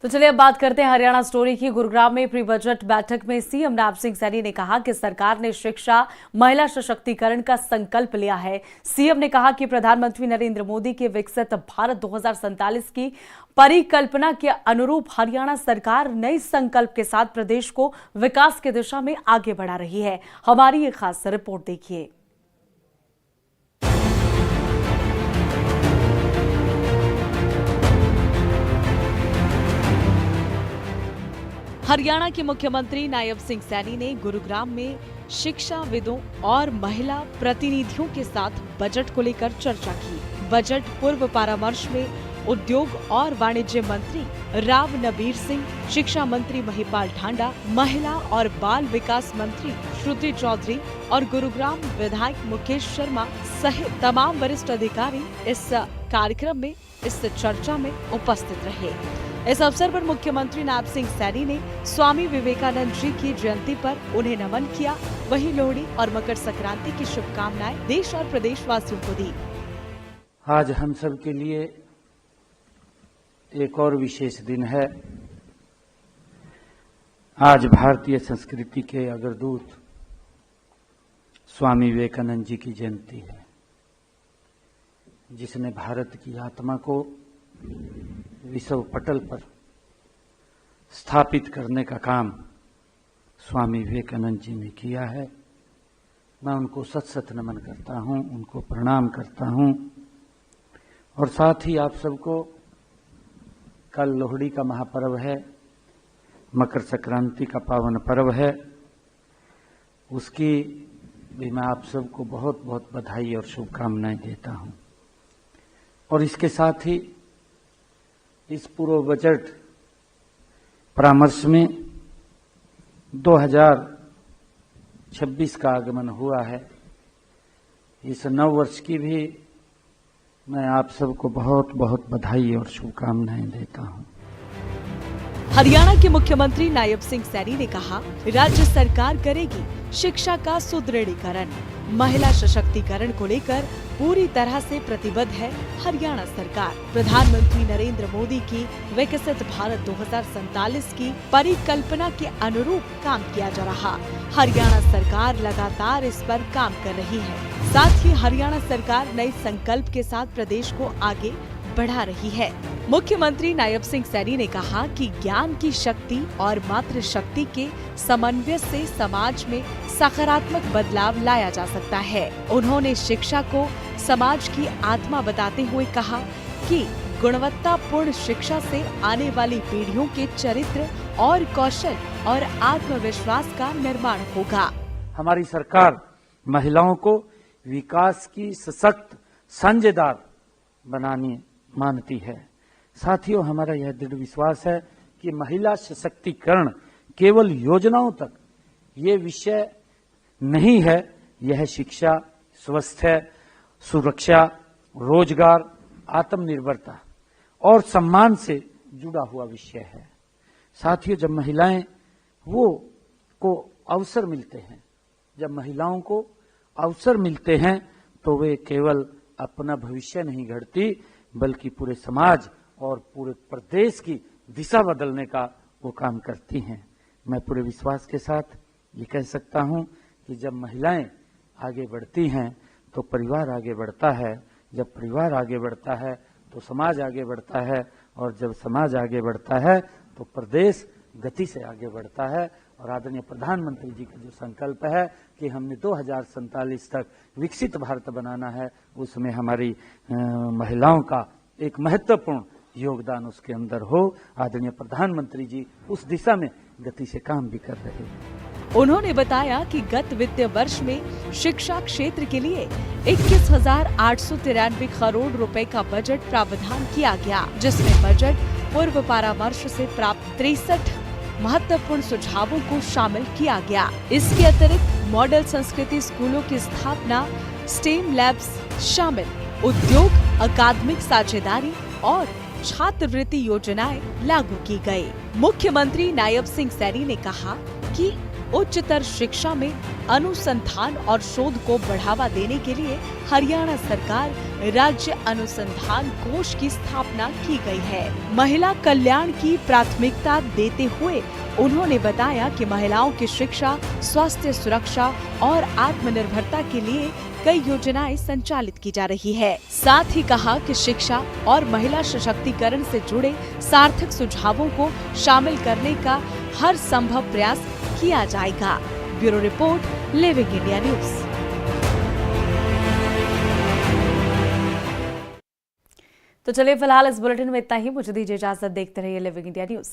तो चलिए अब बात करते हैं हरियाणा स्टोरी की। गुरुग्राम में प्री बजट बैठक में सीएम नैब सिंह सैनी ने कहा कि सरकार ने शिक्षा, महिला सशक्तिकरण का संकल्प लिया है। सीएम ने कहा कि प्रधानमंत्री नरेंद्र मोदी के विकसित भारत 2047 की परिकल्पना के अनुरूप हरियाणा सरकार नए संकल्प के साथ प्रदेश को विकास की दिशा में आगे बढ़ा रही है। हमारी ये खास रिपोर्ट देखिए। हरियाणा के मुख्यमंत्री नायब सिंह सैनी ने गुरुग्राम में शिक्षाविदों और महिला प्रतिनिधियों के साथ बजट को लेकर चर्चा की। बजट पूर्व परामर्श में उद्योग और वाणिज्य मंत्री राव नबीर सिंह, शिक्षा मंत्री महिपाल ढांडा, महिला और बाल विकास मंत्री श्रुति चौधरी और गुरुग्राम विधायक मुकेश शर्मा सहित तमाम वरिष्ठ अधिकारी इस कार्यक्रम में, इस चर्चा में उपस्थित रहे। इस अवसर पर मुख्यमंत्री नायब सिंह सैनी ने स्वामी विवेकानंद जी की जयंती पर उन्हें नमन किया। वहीं लोहड़ी और मकर संक्रांति की शुभकामनाएं देश और प्रदेशवासियों को दी। आज हम सब के लिए एक और विशेष दिन है। आज भारतीय संस्कृति के अग्रदूत स्वामी विवेकानंद जी की जयंती है, जिसने भारत की आत्मा को विश्व पटल पर स्थापित करने का काम स्वामी विवेकानंद जी ने किया है। मैं उनको सत सत नमन करता हूं, उनको प्रणाम करता हूं। और साथ ही आप सबको कल लोहड़ी का महापर्व है, मकर संक्रांति का पावन पर्व है, उसकी भी मैं आप सबको बहुत बहुत बधाई और शुभकामनाएं देता हूं। और इसके साथ ही इस पूर्व बजट परामर्श में 2026 का आगमन हुआ है। इस नव वर्ष की भी मैं आप सबको बहुत बहुत बधाई और शुभकामनाएं देता हूं। हरियाणा के मुख्यमंत्री नायब सिंह सैनी ने कहा, राज्य सरकार करेगी शिक्षा का सुदृढ़ीकरण। महिला सशक्तिकरण को लेकर पूरी तरह से प्रतिबद्ध है हरियाणा सरकार। प्रधानमंत्री नरेंद्र मोदी की विकसित भारत 2047 की परिकल्पना के अनुरूप काम किया जा रहा। हरियाणा सरकार लगातार इस पर काम कर रही है। साथ ही हरियाणा सरकार नए संकल्प के साथ प्रदेश को आगे बढ़ा रही है। मुख्यमंत्री नायब सिंह सैनी ने कहा कि ज्ञान की शक्ति और मातृशक्ति के समन्वय से समाज में सकारात्मक बदलाव लाया जा सकता है। उन्होंने शिक्षा को समाज की आत्मा बताते हुए कहा कि गुणवत्तापूर्ण शिक्षा से आने वाली पीढ़ियों के चरित्र और कौशल और आत्मविश्वास का निर्माण होगा। हमारी सरकार महिलाओं को विकास की सशक्त साझेदार बनानी मानती है। साथियों, हमारा यह दृढ़ विश्वास है कि महिला सशक्तिकरण केवल योजनाओं तक ये विषय नहीं है। यह शिक्षा, स्वास्थ्य, सुरक्षा, रोजगार, आत्मनिर्भरता और सम्मान से जुड़ा हुआ विषय है। साथियों, जब महिलाएं को अवसर मिलते हैं, जब महिलाओं को अवसर मिलते हैं तो वे केवल अपना भविष्य नहीं गढ़ती, बल्कि पूरे समाज और पूरे प्रदेश की दिशा बदलने का वो काम करती हैं। मैं पूरे विश्वास के साथ ये कह सकता हूं कि जब महिलाएं आगे बढ़ती हैं तो परिवार आगे बढ़ता है, जब परिवार आगे बढ़ता है तो समाज आगे बढ़ता है, और जब समाज आगे बढ़ता है तो प्रदेश गति से आगे बढ़ता है। और आदरणीय प्रधानमंत्री जी का जो संकल्प है कि हमने 2047 तक विकसित भारत बनाना है, उसमें हमारी महिलाओं का एक महत्वपूर्ण योगदान उसके अंदर हो। आदरणीय प्रधानमंत्री जी उस दिशा में गति से काम भी कर रहे हैं। उन्होंने बताया कि गत वित्तीय वर्ष में शिक्षा क्षेत्र के लिए 21,893 करोड़ रुपए का बजट प्रावधान किया गया, जिसमें बजट पूर्व परामर्श से प्राप्त 63 महत्वपूर्ण सुझावों को शामिल किया गया। इसके अतिरिक्त मॉडल संस्कृति स्कूलों की स्थापना, स्टेम लैब्स शामिल, उद्योग, अकादमिक साझेदारी और छात्रवृत्ति योजनाएं लागू की गई। मुख्यमंत्री नायब सिंह सैनी ने कहा कि उच्चतर शिक्षा में अनुसंधान और शोध को बढ़ावा देने के लिए हरियाणा सरकार राज्य अनुसंधान कोष की स्थापना की गई है। महिला कल्याण की प्राथमिकता देते हुए उन्होंने बताया कि महिलाओं की शिक्षा, स्वास्थ्य सुरक्षा और आत्मनिर्भरता के लिए कई योजनाएं संचालित की जा रही है। साथ ही कहा कि शिक्षा और महिला सशक्तिकरण से जुड़े सार्थक सुझावों को शामिल करने का हर संभव प्रयास किया जाएगा। Bureau report, living India news. तो चलिए फिलहाल इस बुलेटिन में इतना ही। मुझे दीजिए इजाजत। देखते रहिए लिविंग इंडिया न्यूज।